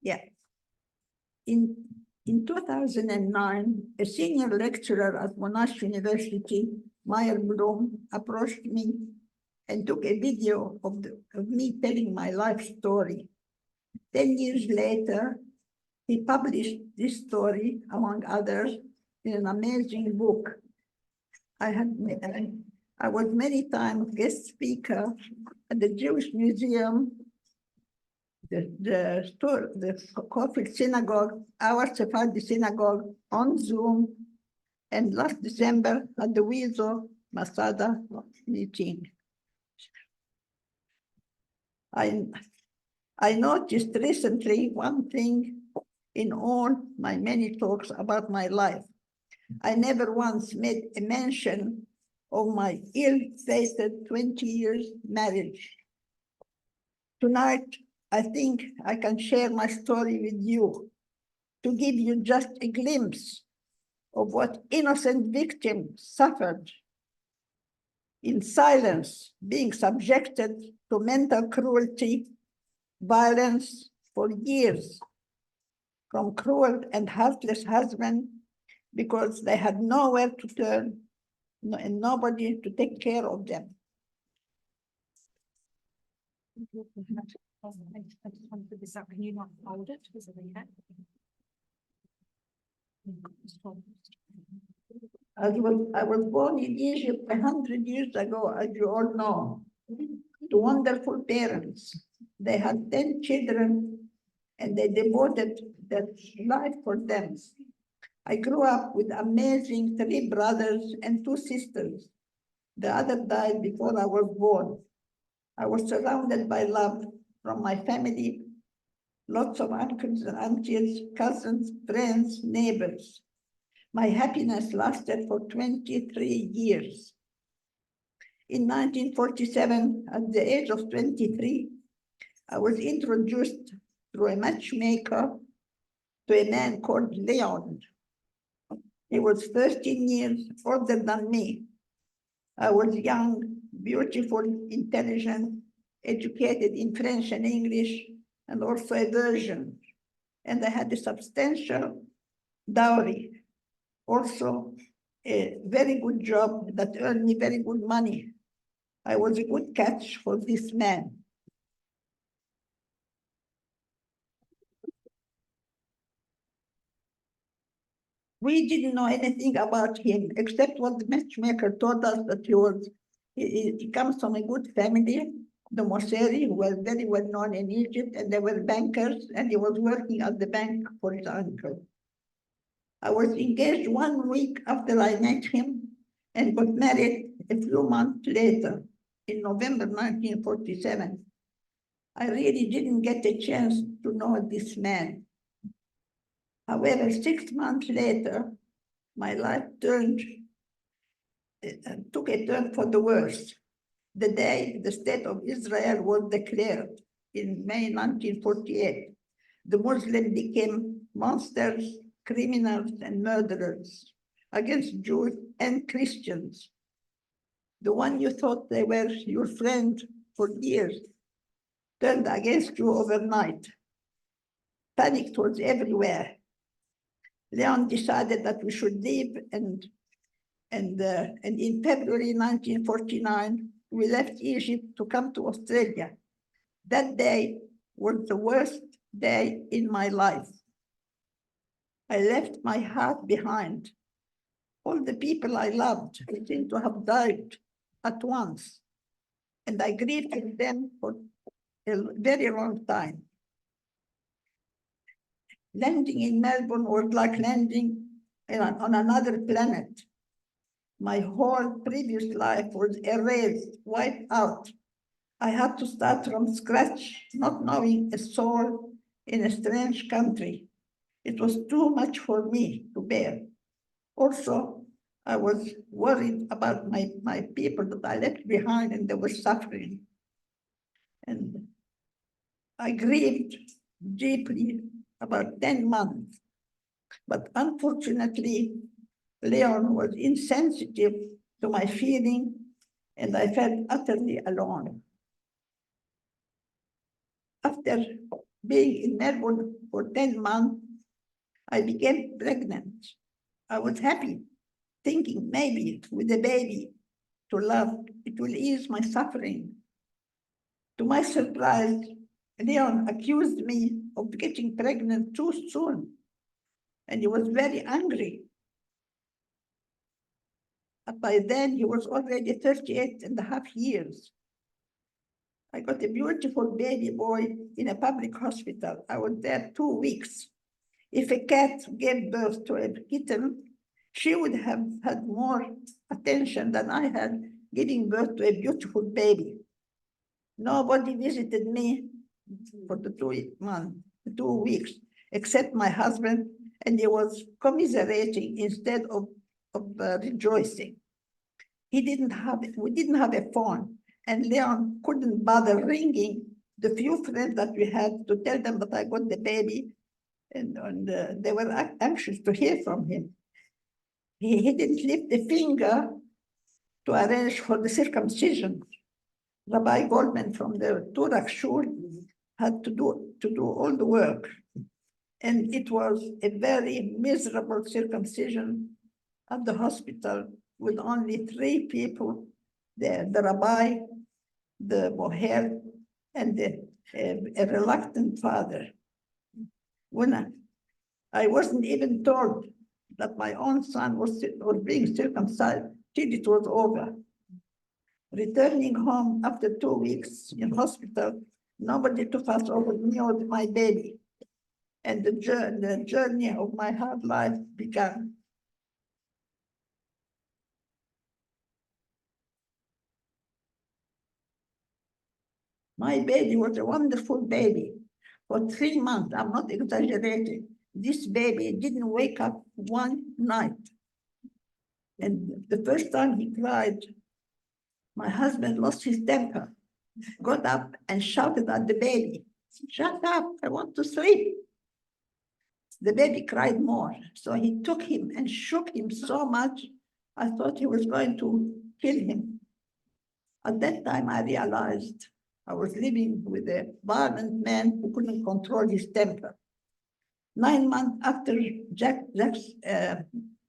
Yeah. In 2009, a senior lecturer at Monash University, Meyer Bloom, approached me and took a video of me telling my life story. 10 years later, he published this story, among others, in an amazing book. I was many times guest speaker at the Jewish Museum, the Corporate Synagogue, our Sephardi Synagogue, on Zoom, and last December at the Wizo Masada meeting. I noticed recently one thing in all my many talks about my life. I never once made a mention of my ill-fated 20 years marriage. Tonight, I think I can share my story with you to give you just a glimpse of what innocent victims suffered in silence, being subjected to mental cruelty, violence for years from cruel and heartless husbands because they had nowhere to turn and nobody to take care of them. I just want to put this up. Can you not hold it? Is it okay? I was born in Egypt 100 years ago, as you all know, to wonderful parents. They had 10 children and they devoted their life for them. I grew up with amazing 3 brothers and 2 sisters. The other died before I was born. I was surrounded by love from my family, lots of uncles and aunties, cousins, friends, neighbors. My happiness lasted for 23 years. In 1947, at the age of 23, I was introduced through a matchmaker to a man called Leon. He was 13 years older than me. I was young, beautiful, intelligent, educated in French and English, and also a virgin. And I had a substantial dowry. Also, a very good job that earned me very good money. I was a good catch for this man. We didn't know anything about him except what the matchmaker told us, that he comes from a good family, the Mosseri, who were very well known in Egypt, and they were bankers, and he was working at the bank for his uncle. I was engaged 1 week after I met him and got married a few months later, in November 1947. I really didn't get a chance to know this man. However, 6 months later, my life took a turn for the worse. The day the state of Israel was declared in May 1948, the Muslims became monsters, criminals, and murderers against Jews and Christians. The one you thought they were your friend for years turned against you overnight. Panic was everywhere. Leon decided that we should leave, and in February 1949, we left Egypt to come to Australia. That day was the worst day in my life. I left my heart behind. All the people I loved seemed to have died at once, and I grieved with them for a very long time. Landing in Melbourne was like landing on another planet. My whole previous life was erased, wiped out. I had to start from scratch, not knowing a soul in a strange country. It was too much for me to bear. Also, I was worried about my people that I left behind, and they were suffering. And I grieved deeply about 10 months. But unfortunately, Leon was insensitive to my feeling, and I felt utterly alone. After being in Melbourne for 10 months, I became pregnant. I was happy, thinking maybe with a baby to love, it will ease my suffering. To my surprise, Leon accused me of getting pregnant too soon, and he was very angry. By then, he was already 38 and a half years. I got a beautiful baby boy in a public hospital. I was there 2 weeks. If a cat gave birth to a kitten, she would have had more attention than I had giving birth to a beautiful baby. Nobody visited me for the 2 weeks, except my husband, and he was commiserating instead of rejoicing. We didn't have a phone, and Leon couldn't bother ringing the few friends that we had to tell them that I got the baby, and they were anxious to hear from him. He didn't lift a finger to arrange for the circumcision. Rabbi Goldman from the Turak Shul had to do all the work. And it was a very miserable circumcision at the hospital with only 3 people, the rabbi, the moher, and a reluctant father. When I wasn't even told that my own son was being circumcised till it was over. Returning home after 2 weeks in hospital, nobody to fuss over me or my baby. And the journey of my hard life began. My baby was a wonderful baby. For 3 months, I'm not exaggerating, this baby didn't wake up one night. And the first time he cried, my husband lost his temper, got up and shouted at the baby, "Shut up, I want to sleep." The baby cried more, so he took him and shook him so much, I thought he was going to kill him. At that time, I realized I was living with a violent man who couldn't control his temper. 9 months after Jack's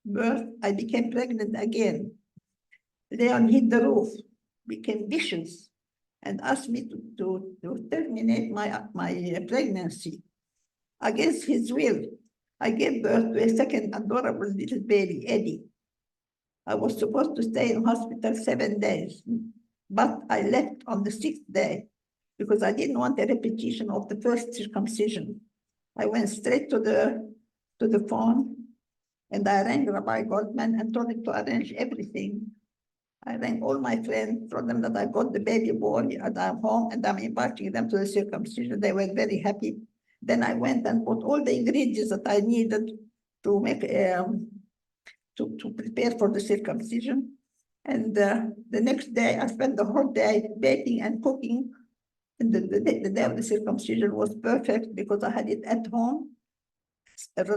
birth, I became pregnant again. Leon hit the roof, became vicious, and asked me to terminate my pregnancy. Against his will, I gave birth to a second adorable little baby, Eddie. I was supposed to stay in hospital 7 days, but I left on the 6th day because I didn't want a repetition of the first circumcision. I went straight to the phone, and I rang Rabbi Goldman and told him to arrange everything. I rang all my friends, told them that I got the baby boy and I'm home and I'm inviting them to the circumcision. They were very happy. Then I went and bought all the ingredients that I needed to make to prepare for the circumcision. And the next day, I spent the whole day baking and cooking. And the day of the circumcision was perfect because I had it at home,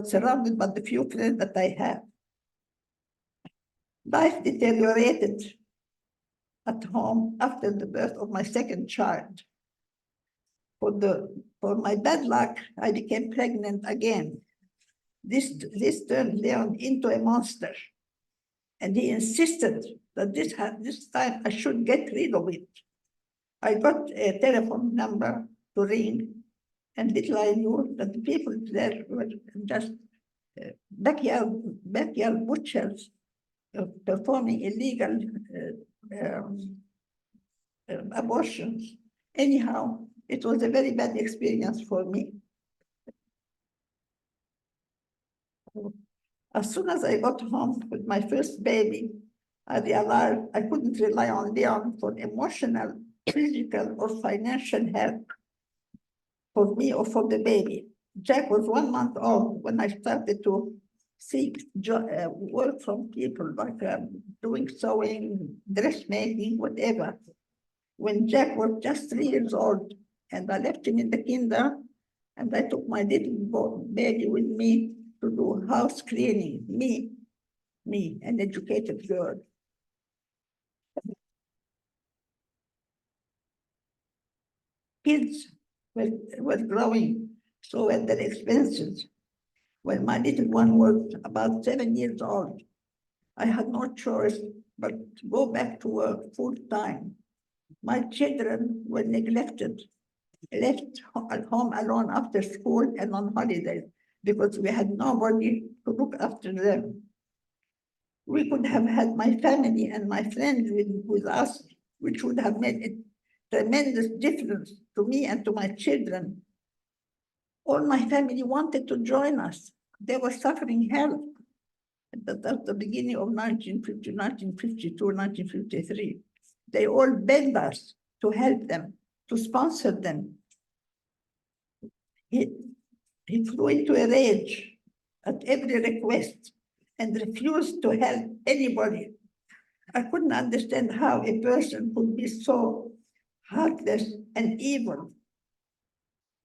surrounded by the few friends that I have. Life deteriorated at home after the birth of my second child. For my bad luck, I became pregnant again. This turned Leon into a monster, and he insisted that this time I should get rid of it. I got a telephone number to ring, and little I knew that the people there were just backyard butchers performing illegal abortions. Anyhow, it was a very bad experience for me. As soon as I got home with my first baby, I realized I couldn't rely on Leon for emotional, physical, or financial help for me or for the baby. Jack was 1 month old when I started to seek work from people like doing sewing, dressmaking, whatever. When Jack was just 3 years old, and I left him in the kinder, and I took my little baby with me to do house cleaning, me, an educated girl. Kids were growing so at their expenses. When my little one was about 7 years old, I had no choice but to go back to work full time. My children were neglected, left at home alone after school and on holidays because we had nobody to look after them. We could have had my family and my friends with us, which would have made a tremendous difference to me and to my children. All my family wanted to join us. They were suffering hell. At the beginning of 1950, 1952, 1953. They all begged us to help them, to sponsor them. He flew into a rage at every request and refused to help anybody. I couldn't understand how a person could be so heartless and evil.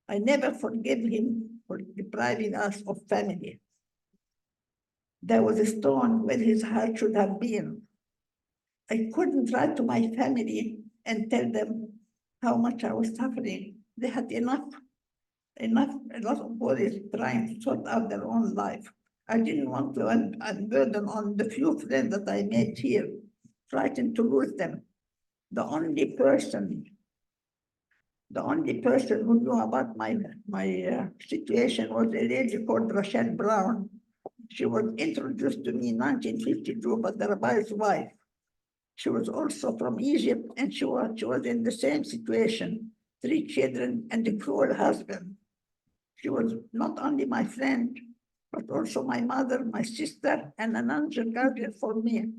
I never forgave him for depriving us of family. There was a stone where his heart should have been. I couldn't write to my family and tell them how much I was suffering. They had a lot of worries trying to sort out their own life. I didn't want to unburden on the few friends that I made here, frightened to lose them. The only person who knew about my situation was a lady called Rochelle Brown. She was introduced to me in 1952 by the rabbi's wife. She was also from Egypt, and she was in the same situation, 3 children and a cruel husband. She was not only my friend, but also my mother, my sister, and an angel guardian for me.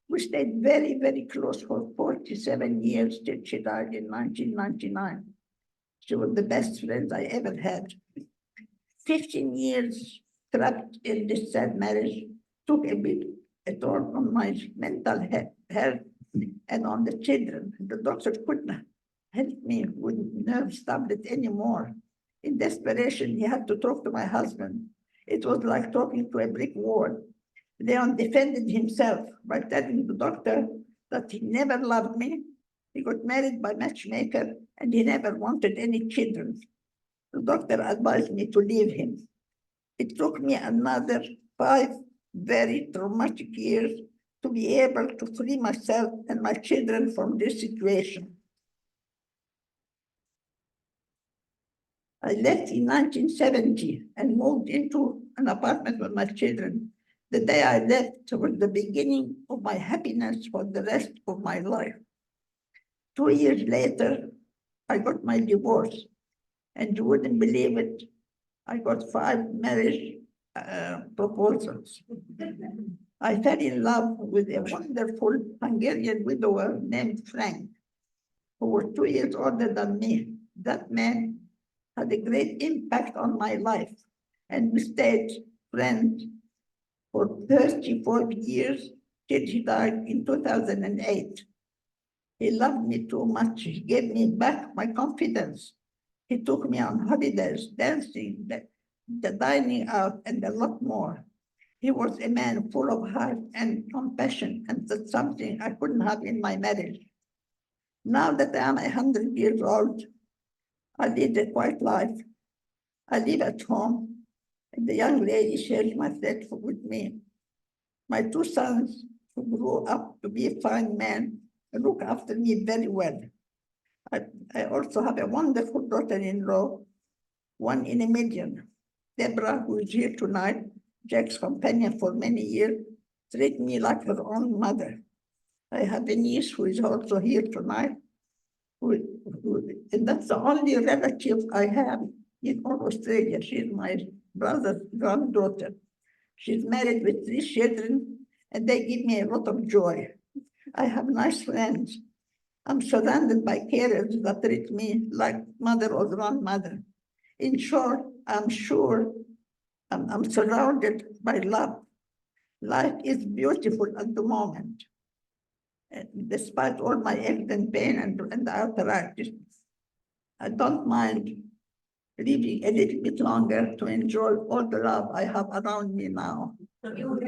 We stayed very, very close for 47 years till she died in 1999. She was the best friend I ever had. 15 years trapped in this sad marriage took a toll on my mental health and on the children. The doctor couldn't help me with nerve tablet anymore. In desperation, he had to talk to my husband. It was like talking to a brick wall. Leon defended himself by telling the doctor that he never loved me. He got married by matchmaker and he never wanted any children. The doctor advised me to leave him. It took me another 5 very traumatic years to be able to free myself and my children from this situation. I left in 1970 and moved into an apartment with my children. The day I left was the beginning of my happiness for the rest of my life. 2 years later, I got my divorce, and you wouldn't believe it, I got 5 marriage proposals. I fell in love with a wonderful Hungarian widower named Frank, who was 2 years older than me. That man had a great impact on my life, and we stayed friends for 34 years till he died in 2008. He loved me too much. He gave me back my confidence. He took me on holidays, dancing, the dining out, and a lot more. He was a man full of heart and compassion, and that's something I couldn't have in my marriage. Now that I am 100 years old, I lead a quiet life. I live at home, and the young lady shares my flat with me. My 2 sons, who grew up to be fine men, look after me very well. I also have a wonderful daughter-in-law, 1 in a million. Deborah, who is here tonight, Jack's companion for many years, treats me like her own mother. I have a niece who is also here tonight, and that's the only relative I have in all Australia. She's my brother's granddaughter. She's married with 3 children, and they give me a lot of joy. I have nice friends. I'm surrounded by carers that treat me like mother or grandmother. In short, I'm sure I'm surrounded by love. Life is beautiful at the moment. And despite all my aches and pain and arthritis, I don't mind living a little bit longer to enjoy all the love I have around me now. Thank you.